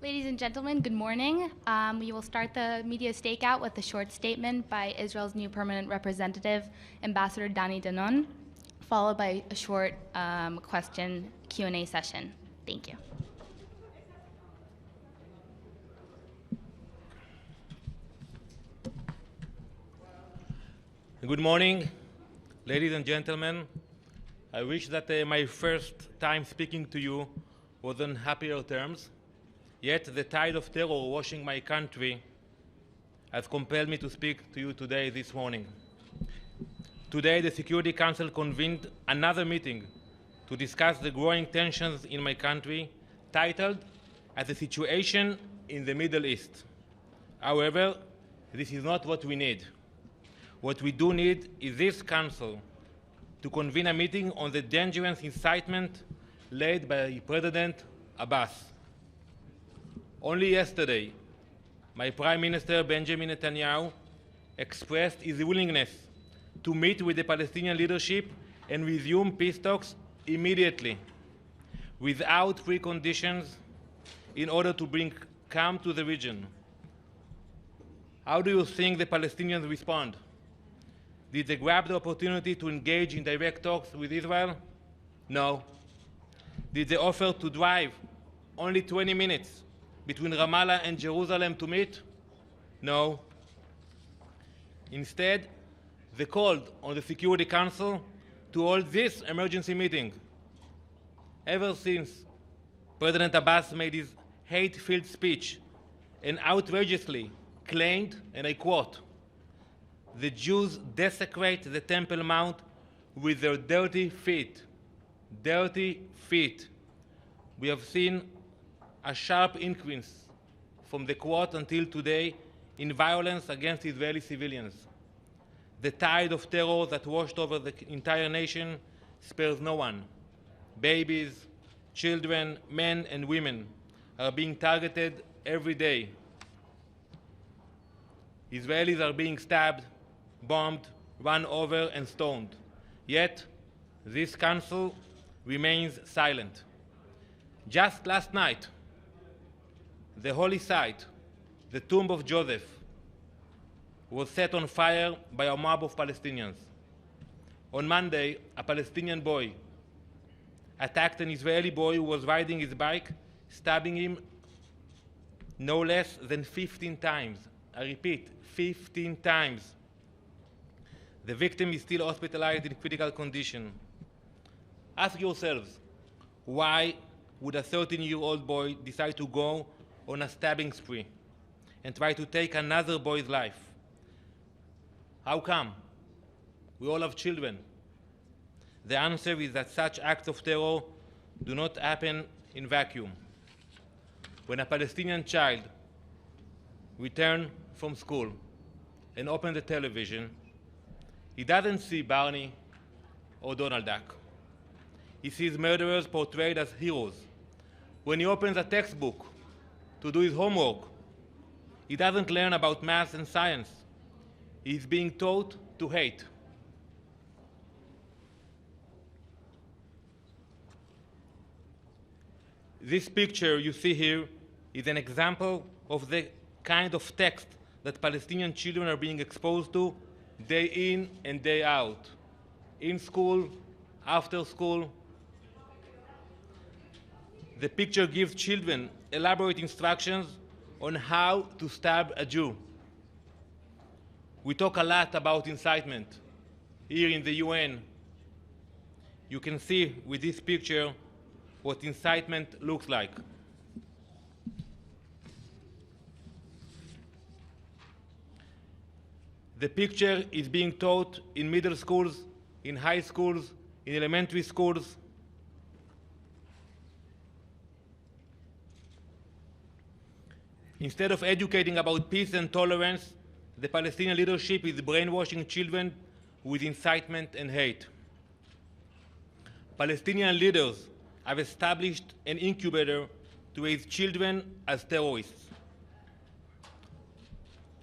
Ladies and gentlemen, good morning. We will start the media stakeout with a short statement by Israel's new permanent representative, Ambassador Danon, followed by a short question Q&A session. Thank you. Good morning, ladies and gentlemen. I wish that my first time speaking to you was on happier terms. Yet the tide of terror washing my country has compelled me to speak to you today, this morning. Today, the Security Council convened another meeting to discuss the growing tensions in my country, titled as the situation in the Middle East. However, this is not what we need. What we do need is this council to convene a meeting on the dangerous incitement led by President Abbas. Only yesterday, my Prime Minister Benjamin Netanyahu expressed his willingness to meet with the Palestinian leadership and resume peace talks immediately, without preconditions, in order to bring calm to the region. How do you think the Palestinians respond? Did they grab the opportunity to engage in direct talks with Israel? No. Did they offer to drive only 20 minutes between Ramallah and Jerusalem to meet? No. Instead, they called on the Security Council to hold this emergency meeting. Ever since President Abbas made his hate-filled speech and outrageously claimed, and I quote, "The Jews desecrate the Temple Mount with their dirty feet." Dirty feet. We have seen a sharp increase from the quote until today in violence against Israeli civilians. The tide of terror that washed over the entire nation spares no one. Babies, children, men, and women are being targeted every day. Israelis are being stabbed, bombed, run over, and stoned. Yet, this council remains silent. Just last night, the holy site, the tomb of Joseph, was set on fire by a mob of Palestinians. On Monday, a Palestinian boy attacked an Israeli boy who was riding his bike, stabbing him no less than 15 times. I repeat, 15 times. The victim is still hospitalized in critical condition. Ask yourselves, why would a 13-year-old boy decide to go on a stabbing spree and try to take another boy's life? How come? We all have children. The answer is that such acts of terror do not happen in vacuum. When a Palestinian child returns from school and opens the television, he doesn't see Barney or Donald Duck. He sees murderers portrayed as heroes. When he opens a textbook to do his homework, he doesn't learn about math and science. He's being taught to hate. This picture you see here is an example of the kind of text that Palestinian children are being exposed to day in and day out, in school, after school. The picture gives children elaborate instructions on how to stab a Jew. We talk a lot about incitement here in the UN. You can see with this picture what incitement looks like. The picture is being taught in middle schools, in high schools, in elementary schools. Instead of educating about peace and tolerance, the Palestinian leadership is brainwashing children with incitement and hate. Palestinian leaders have established an incubator to raise children as terrorists.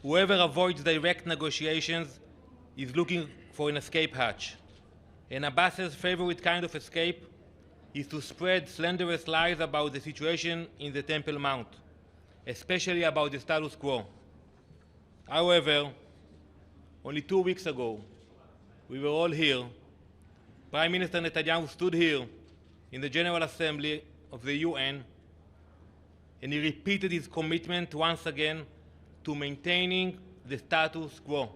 Whoever avoids direct negotiations is looking for an escape hatch. And Abbas's favorite kind of escape is to spread slanderous lies about the situation in the Temple Mount. especially about the status quo. However, only 2 weeks ago, we were all here. Prime Minister Netanyahu stood here in the General Assembly of the UN, and he repeated his commitment once again to maintaining the status quo.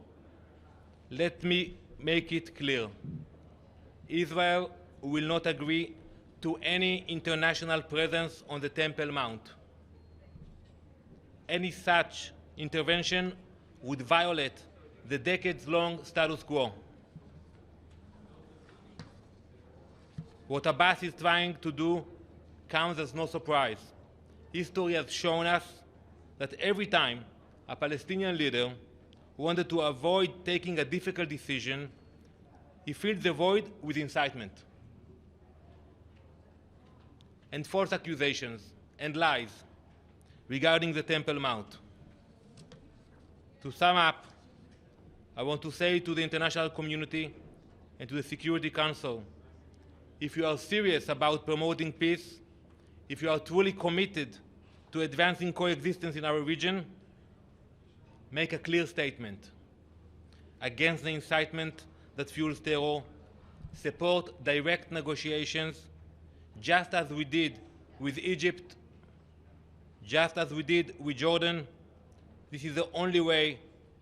Let me make it clear. Israel will not agree to any international presence on the Temple Mount. Any such intervention would violate the decades-long status quo. What Abbas is trying to do comes as no surprise. History has shown us that every time a Palestinian leader wanted to avoid taking a difficult decision, he filled the void with incitement and false accusations and lies regarding the Temple Mount. To sum up, I want to say to the international community and to the Security Council, if you are serious about promoting peace, if you are truly committed to advancing coexistence in our region, make a clear statement against the incitement that fuels terror, support direct negotiations, just as we did with Egypt, just as we did with Jordan. This is the only way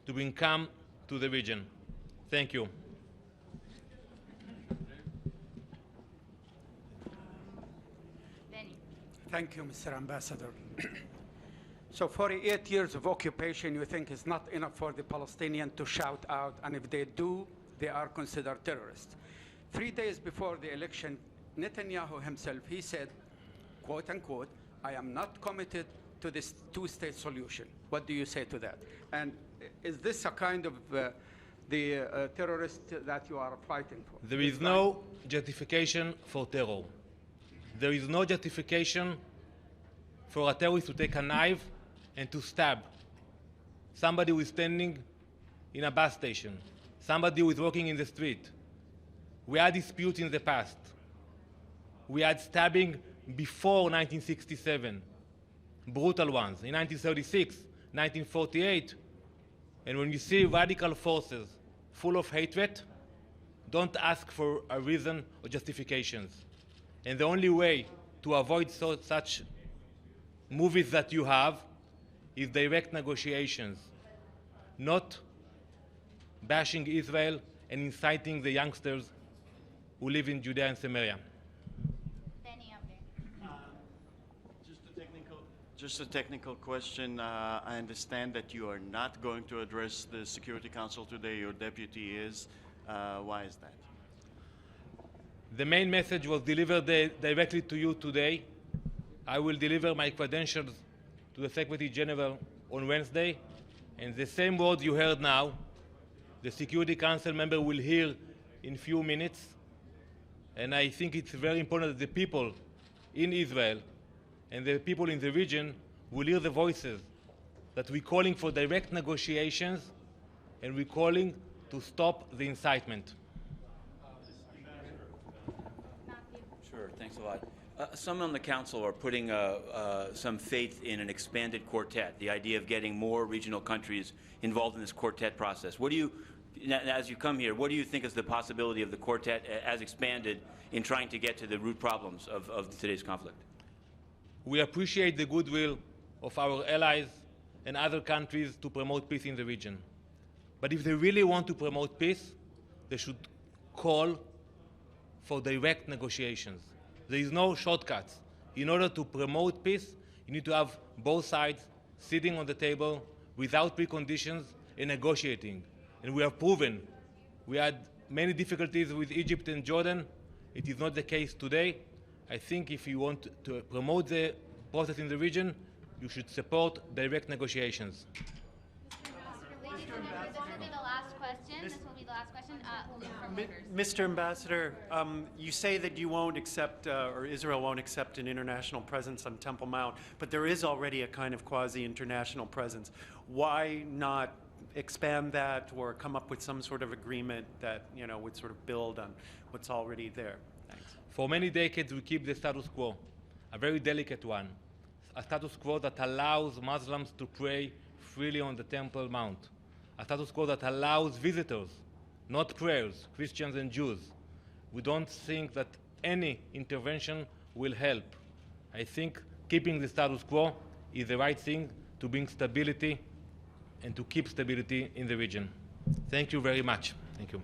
to bring calm to the region. Thank you. Thank you, Mr. Ambassador. So 48 years of occupation you think is not enough for the Palestinians to shout out, and if they do, they are considered terrorists. 3 days before the election, Netanyahu himself, he said, quote unquote, I am not committed to this two-state solution. What do you say to that? And is this a kind of the terrorist that you are fighting for? There is no justification for terror. There is no justification for a terrorist to take a knife and to stab somebody who is standing in a bus station, somebody who is walking in the street. We had disputes in the past. We had stabbing before 1967, brutal ones, in 1936, 1948. And when you see radical forces full of hatred, don't ask for a reason or justifications. And the only way to avoid such movies that you have is direct negotiations, not bashing Israel and inciting the youngsters who live in Judea and Samaria. Just a technical question. I understand that you are not going to address the Security Council today. Your deputy is. Why is that? The main message was delivered directly to you today. I will deliver my credentials to the Secretary General on Wednesday, and the same words you heard now, the Security Council member will hear in few minutes. And I think it's very important that the people in Israel and the people in the region will hear the voices that we're calling for direct negotiations and we're calling to stop the incitement. Sure, thanks a lot. Some on the council are putting some faith in an expanded quartet, the idea of getting more regional countries involved in this quartet process. What do you, as you come here, what do you think is the possibility of the quartet as expanded in trying to get to the root problems of today's conflict? We appreciate the goodwill of our allies and other countries to promote peace in the region. But if they really want to promote peace, they should call for direct negotiations. There is no shortcuts. In order to promote peace, you need to have both sides sitting on the table without preconditions and negotiating. And we have proven we had many difficulties with Egypt and Jordan. It is not the case today. I think if you want to promote the process in the region, you should support direct negotiations. This will be the last question. Mr. Ambassador, you say that you won't accept, or Israel won't accept an international presence on Temple Mount, but there is already a kind of quasi-international presence. Why not expand that or come up with some sort of agreement that, you know, would sort of build on what's already there? Thanks. For many decades, we keep the status quo, a very delicate one, a status quo that allows Muslims to pray freely on the Temple Mount, a status quo that allows visitors, not prayers, Christians and Jews. We don't think that any intervention will help. I think keeping the status quo is the right thing to bring stability and to keep stability in the region. Thank you very much. Thank you.